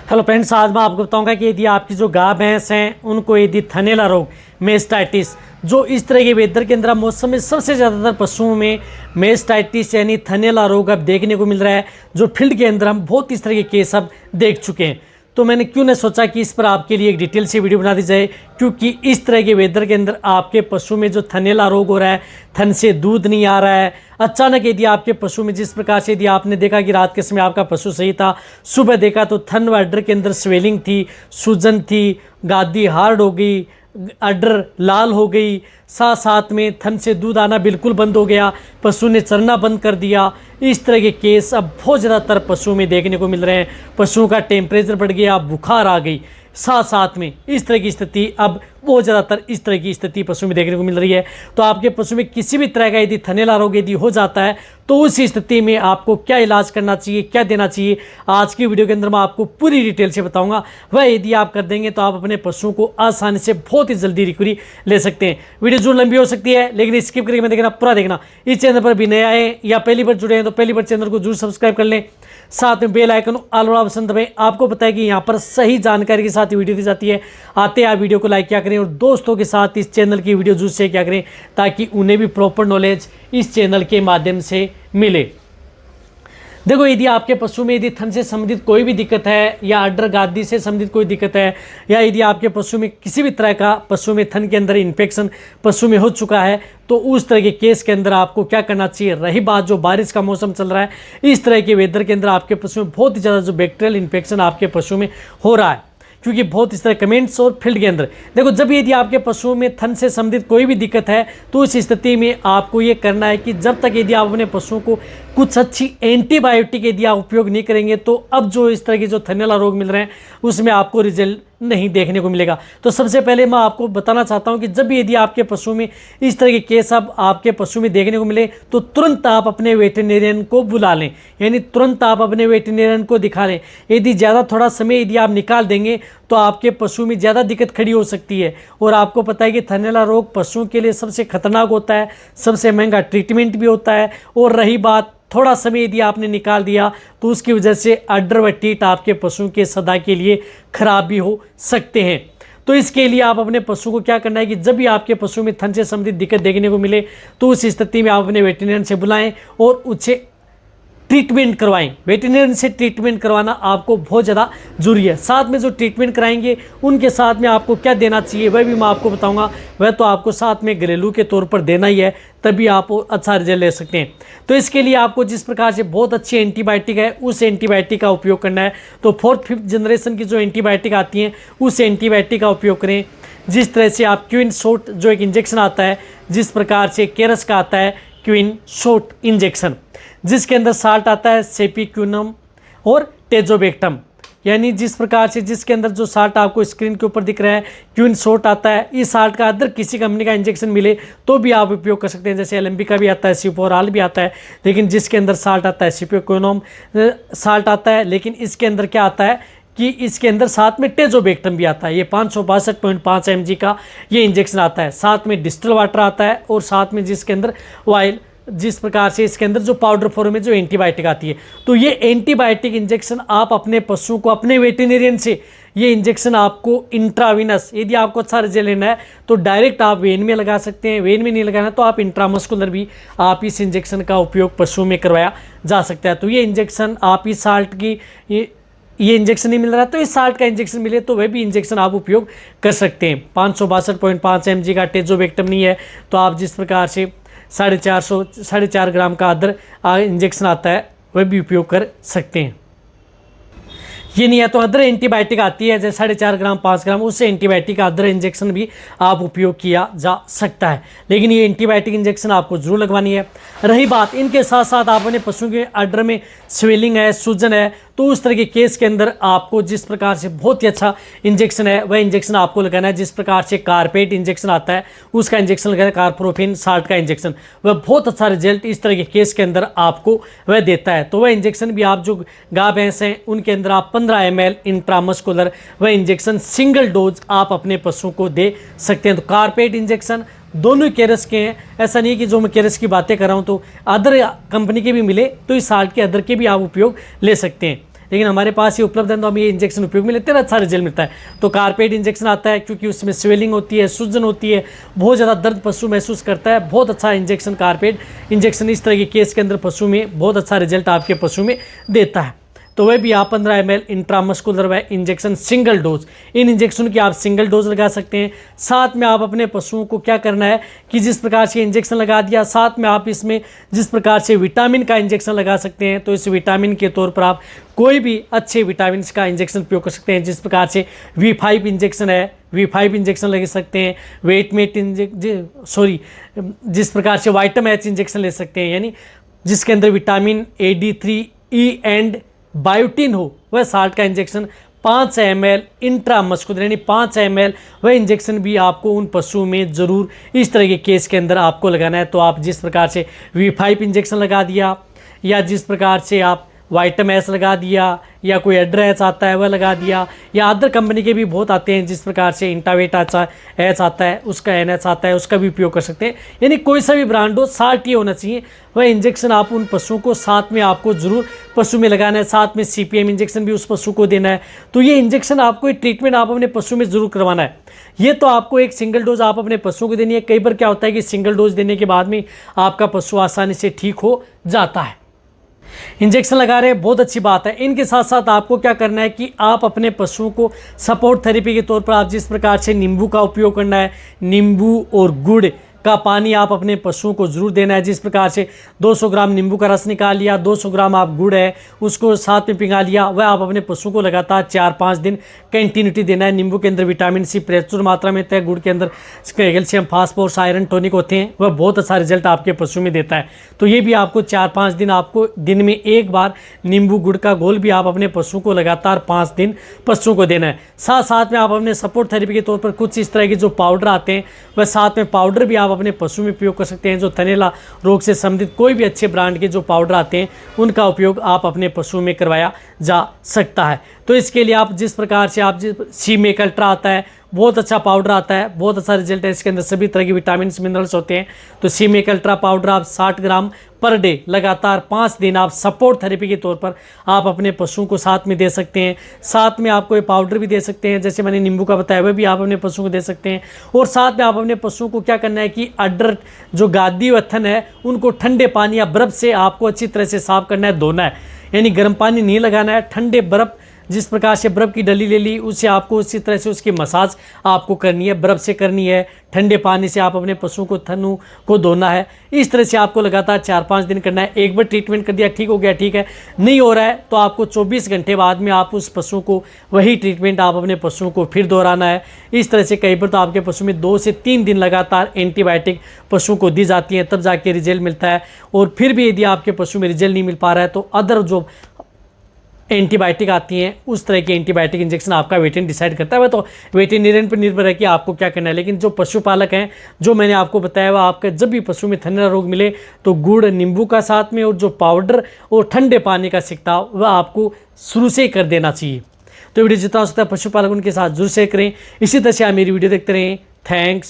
Hello friends, आज मैं आपको बताऊंगा कि यदि आपकी जो गाय भैंस हैं उनको यदि थनैला रोग, मेस्टाइटिस, जो इस तरह के वेदर के अंदर मौसम में सबसे ज़्यादातर पशुओं में मेस्टाइटिस यानी थनैला रोग अब देखने को मिल रहा है, जो फील्ड के अंदर हम बहुत इस तरह के केस अब देख चुके हैं। तो मैंने क्यों न सोचा कि इस पर आपके लिए एक डिटेल से वीडियो बना दी जाए, क्योंकि इस तरह के वेदर के अंदर आपके पशु में जो थनैला रोग हो रहा है, थन से दूध नहीं आ रहा है, अचानक यदि आपके पशु में जिस प्रकार से यदि आपने देखा कि रात के समय आपका पशु सही था, सुबह देखा तो थन व अड्डर के अंदर स्वेलिंग थी, सूजन थी, गादी हार्ड हो गई, अड्डर लाल हो गई, साथ में थन से दूध आना बिल्कुल बंद हो गया, पशु ने चरना बंद कर दिया, इस तरह के केस अब बहुत ज़्यादातर पशुओं में देखने को मिल रहे हैं। पशुओं का टेम्परेचर बढ़ गया, बुखार आ गई, साथ में इस तरह की स्थिति अब बहुत ज़्यादातर इस तरह की स्थिति पशु में देखने को मिल रही है। तो आपके पशु में किसी भी तरह का यदि थनैला रोग यदि हो जाता है तो उस स्थिति में आपको क्या इलाज करना चाहिए, क्या देना चाहिए, आज की वीडियो के अंदर मैं आपको पूरी डिटेल से बताऊंगा। वह यदि आप कर देंगे तो आप अपने पशुओं को आसानी से बहुत ही जल्दी रिकवरी ले सकते हैं। वीडियो जरूर लंबी हो सकती है, लेकिन स्किप करके मत देखना, पूरा देखना। इस चैनल पर भी नए आए या पहली बार जुड़े हैं तो पहली बार चैनल को जरूर सब्सक्राइब कर लें, साथ में बेल आइकन ऑल वाला ऑप्शन दबाएं। आपको पता है कि यहाँ पर सही जानकारी के साथ वीडियो दी जाती है। आते आप वीडियो को लाइक क्या करें और दोस्तों के साथ इस चैनल की वीडियो जरूर शेयर क्या करें, ताकि उन्हें भी प्रॉपर नॉलेज इस चैनल के माध्यम से मिले। देखो, यदि आपके पशु में यदि थन से संबंधित कोई भी दिक्कत है या अड्डर गादी से संबंधित कोई दिक्कत है, या यदि आपके पशु में किसी भी तरह का पशु में थन के अंदर इन्फेक्शन पशु में हो चुका है, तो उस तरह के केस के अंदर आपको क्या करना चाहिए। रही बात जो बारिश का मौसम चल रहा है, इस तरह के वेदर के अंदर आपके पशु में बहुत ही ज़्यादा जो बैक्टीरियल इन्फेक्शन आपके पशु में हो रहा है, क्योंकि बहुत इस तरह कमेंट्स और फील्ड के अंदर देखो, जब यदि आपके पशुओं में थन से संबंधित कोई भी दिक्कत है तो इस स्थिति में आपको ये करना है कि जब तक यदि आप अपने पशुओं को कुछ अच्छी एंटीबायोटिक यदि आप उपयोग नहीं करेंगे, तो अब जो इस तरह के जो थनैला रोग मिल रहे हैं उसमें आपको रिजल्ट नहीं देखने को मिलेगा। तो सबसे पहले मैं आपको बताना चाहता हूं कि जब यदि आपके पशु में इस तरह के केस अब आपके पशु में देखने को मिले तो तुरंत आप अपने वेटरनेरियन को बुला लें, यानी तुरंत आप अपने वेटरनेरियन को दिखा लें। यदि ज़्यादा थोड़ा समय यदि आप निकाल देंगे तो आपके पशु में ज़्यादा दिक्कत खड़ी हो सकती है। और आपको पता है कि थनैला रोग पशुओं के लिए सबसे खतरनाक होता है, सबसे महंगा ट्रीटमेंट भी होता है। और रही बात थोड़ा समय यदि आपने निकाल दिया तो उसकी वजह से अड्डर व टीट आपके पशुओं के सदा के लिए खराब भी हो सकते हैं। तो इसके लिए आप अपने पशु को क्या करना है कि जब भी आपके पशु में थन से संबंधित दिक्कत देखने को मिले तो उस स्थिति में आप अपने वेटरनेरियन से बुलाएं और उससे ट्रीटमेंट करवाएं। वेटरनेरियन से ट्रीटमेंट करवाना आपको बहुत ज़्यादा जरूरी है। साथ में जो ट्रीटमेंट कराएंगे उनके साथ में आपको क्या देना चाहिए वह भी मैं आपको बताऊंगा। वह तो आपको साथ में घरेलू के तौर पर देना ही है, तभी आप अच्छा रिजल्ट ले सकते हैं। तो इसके लिए आपको जिस प्रकार से बहुत अच्छी एंटीबायोटिक है उस एंटीबायोटिक का उपयोग करना है। तो 4th 5th जनरेशन की जो एंटीबायोटिक आती हैं उस एंटीबायोटिक का उपयोग करें। जिस तरह से आप क्विन शॉट जो एक इंजेक्शन आता है, जिस प्रकार से केरस का आता है क्विन शॉट इंजेक्शन, जिसके अंदर साल्ट आता है सेपिक्यूनम और टेजोबेक्टम, यानी जिस प्रकार से जिसके अंदर जो साल्ट आपको स्क्रीन के ऊपर दिख रहा है क्विन शॉट आता है। इस साल्ट का अदर किसी कंपनी का इंजेक्शन मिले तो भी आप उपयोग कर सकते हैं, जैसे एलएमबी का भी आता है, सिपोराल भी आता है, लेकिन जिसके अंदर साल्ट आता है सेपिक्यूनम साल्ट आता है। लेकिन इसके अंदर क्या आता है कि इसके अंदर साथ में टेजोबेक्टम भी आता है। ये 562.5 mg का ये इंजेक्शन आता है। साथ में डिस्टिल वाटर आता है और साथ में जिसके अंदर ऑयल, जिस प्रकार से इसके अंदर जो पाउडर फॉर्म में जो एंटीबायोटिक आती है। तो ये एंटीबायोटिक इंजेक्शन आप अपने पशु को अपने वेटरनेरियन से ये इंजेक्शन आपको इंट्रावीनस, यदि आपको अच्छा रिजल्ट लेना है तो डायरेक्ट आप वेन में लगा सकते हैं। वेन में नहीं लगाना तो आप इंट्रामस्कुलर भी आप इस इंजेक्शन का उपयोग पशुओं में करवाया जा सकता है। तो ये इंजेक्शन आप इस साल्ट की ये इंजेक्शन नहीं मिल रहा है तो इस साल्ट का इंजेक्शन मिले तो वह भी इंजेक्शन आप उपयोग कर सकते हैं। 562.5 mg का टेजोबेक्टम नहीं है तो आप जिस प्रकार से 4.5 ग्राम का अदर इंजेक्शन आता है वह भी उपयोग कर सकते हैं। ये नहीं है तो अदर एंटीबायोटिक आती है जैसे 4.5 ग्राम 5 ग्राम, उससे एंटीबायोटिक का अदर इंजेक्शन भी आप उपयोग किया जा सकता है। लेकिन ये एंटीबायोटिक इंजेक्शन आपको जरूर लगवानी है। रही बात इनके साथ साथ आप अपने पशु के अड्डर में स्वेलिंग है, सूजन है, तो उस तरह के केस के अंदर आपको जिस प्रकार से बहुत ही अच्छा इंजेक्शन है वह इंजेक्शन आपको लगाना है। जिस प्रकार से कारपेट इंजेक्शन आता है उसका इंजेक्शन लगाना है, कार्पोरोफिन साल्ट का इंजेक्शन, वह बहुत अच्छा रिजल्ट इस तरह के केस के अंदर आपको वह देता है। तो वह इंजेक्शन भी आप जो गाय भैंस हैं उनके अंदर आप 15 ml इंट्रामस्कुलर वह इंजेक्शन सिंगल डोज आप अपने पशु को दे सकते हैं। तो कारपेट इंजेक्शन दोनों केरस के हैं, ऐसा नहीं है कि जो मैं केरस की बातें कर रहा हूँ तो अदर कंपनी के भी मिले तो इस साल्ट के अदर के भी आप उपयोग ले सकते हैं। लेकिन हमारे पास ये उपलब्ध है तो हम ये इंजेक्शन उपयोग में लेते हैं, अच्छा रिजल्ट मिलता है। तो कारपेट इंजेक्शन आता है क्योंकि उसमें स्वेलिंग होती है, सूजन होती है, बहुत ज़्यादा दर्द पशु महसूस करता है। बहुत अच्छा इंजेक्शन कारपेट इंजेक्शन इस तरह के केस के अंदर पशु में बहुत अच्छा रिजल्ट आपके पशु में देता है। तो वह भी आप 15 ml इंट्रामस्कुलर व इंजेक्शन सिंगल डोज, इन इंजेक्शन की आप सिंगल डोज लगा सकते हैं। साथ में आप अपने पशुओं को क्या करना है कि जिस प्रकार से इंजेक्शन लगा दिया, साथ में आप इसमें जिस प्रकार से विटामिन का इंजेक्शन लगा सकते हैं, तो इस विटामिन के तौर पर आप कोई भी अच्छे विटामिन का इंजेक्शन उपयोग कर सकते हैं। जिस प्रकार से V5 इंजेक्शन है, V5 इंजेक्शन ले सकते हैं। वेटमेट जिस प्रकार से विटामिन H इंजेक्शन ले सकते हैं, यानी जिसके अंदर vitamin A, D3, E and biotin हो, वह 60 का इंजेक्शन 5 ml इंट्रामस्कुलर यानी 5 ml वह इंजेक्शन भी आपको उन पशुओं में ज़रूर इस तरह के केस के अंदर आपको लगाना है। तो आप जिस प्रकार से V5 इंजेक्शन लगा दिया, या जिस प्रकार से आप विटामिन S लगा दिया, या कोई एड्रेस आता है वह लगा दिया, या अदर कंपनी के भी बहुत आते हैं, जिस प्रकार से इंटावेट H आता है, उसका NH आता है, उसका भी उपयोग कर सकते हैं। यानी कोई सा भी ब्रांड हो, 60 ही होना चाहिए वह इंजेक्शन आप उन पशुओं को साथ में आपको ज़रूर पशु में लगाना है। साथ में CPM इंजेक्शन भी उस पशु को देना है। तो ये इंजेक्शन आपको, ये ट्रीटमेंट आप अपने पशु में ज़रूर करवाना है। ये तो आपको एक सिंगल डोज आप अपने पशुओं को देनी है। कई बार क्या होता है कि सिंगल डोज देने के बाद में आपका पशु आसानी से ठीक हो जाता है। इंजेक्शन लगा रहे हैं, बहुत अच्छी बात है। इनके साथ साथ आपको क्या करना है कि आप अपने पशुओं को सपोर्ट थेरेपी के तौर पर आप जिस प्रकार से नींबू का उपयोग करना है, नींबू और गुड़ का पानी आप अपने पशुओं को ज़रूर देना है। जिस प्रकार से 200 ग्राम नींबू का रस निकाल लिया, 200 ग्राम आप गुड़ है उसको साथ में पिघला लिया, वह आप अपने पशुओं को लगातार 4-5 दिन कंटिन्यूटी देना है। नींबू के अंदर विटामिन C प्रचुर मात्रा में होता है, गुड़ के अंदर कैल्शियम, फास्फोरस, आयरन, टॉनिक होते हैं, वह बहुत अच्छा रिजल्ट आपके पशु में देता है। तो ये भी आपको 4-5 दिन, आपको दिन में एक बार नींबू गुड़ का घोल भी आप अपने पशुओं को लगातार 5 दिन पशुओं को देना है। साथ साथ में आप अपने सपोर्ट थेरेपी के तौर पर कुछ इस तरह के जो पाउडर आते हैं, वह साथ में पाउडर भी आप अपने पशु में उपयोग कर सकते हैं। जो थनैला रोग से संबंधित कोई भी अच्छे ब्रांड के जो पाउडर आते हैं, उनका उपयोग आप अपने पशु में करवाया जा सकता है। तो इसके लिए आप जिस प्रकार से आप C-Make अल्ट्रा आता है, बहुत अच्छा पाउडर आता है, बहुत अच्छा रिजल्ट है। इसके अंदर सभी तरह के विटामिन मिनरल्स होते हैं। तो C-Make अल्ट्रा पाउडर आप 60 ग्राम पर डे लगातार 5 दिन आप सपोर्ट थेरेपी के तौर पर आप अपने पशुओं को साथ में दे सकते हैं। साथ में आपको ये पाउडर भी दे सकते हैं, जैसे मैंने नींबू का बताया, वह भी आप अपने पशुओं को दे सकते हैं। और साथ में आप अपने पशुओं को क्या करना है कि अडर जो गादी व थन है, उनको ठंडे पानी या बर्फ़ से आपको अच्छी तरह से साफ करना है, धोना है। यानी गर्म पानी नहीं लगाना है, ठंडे बर्फ़, जिस प्रकार से बर्फ़ की डली ले ली, उससे आपको उसी तरह से उसकी मसाज आपको करनी है, बर्फ़ से करनी है। ठंडे पानी से आप अपने पशुओं को, थनों को धोना है। इस तरह से आपको लगातार 4-5 दिन करना है। एक बार ट्रीटमेंट कर दिया, ठीक हो गया, ठीक है, नहीं हो रहा है तो आपको 24 घंटे बाद में आप उस पशु को वही ट्रीटमेंट आप अपने पशुओं को फिर दोहराना है। इस तरह से कई बार तो आपके पशु में 2 से 3 दिन लगातार एंटीबायोटिक पशुओं को दी जाती है, तब जाके रिजल्ट मिलता है। और फिर भी यदि आपके पशु में रिजल्ट नहीं मिल पा रहा है, तो अदर जो एंटीबायोटिक आती हैं, उस तरह की एंटीबायोटिक इंजेक्शन आपका वेटेरिन डिसाइड करता है। वह तो वेटेरिनियन पर निर्भर है कि आपको क्या करना है। लेकिन जो पशुपालक हैं, जो मैंने आपको बताया, वह आपका जब भी पशु में थनैला रोग मिले तो गुड़, नींबू का साथ में, और जो पाउडर और ठंडे पानी का छिड़काव वह आपको शुरू से ही कर देना चाहिए। तो वीडियो जितना हो सकता है पशुपालक उनके साथ जरूर शेयर करें। इसी तरह से आप मेरी वीडियो देखते रहें। थैंक्स।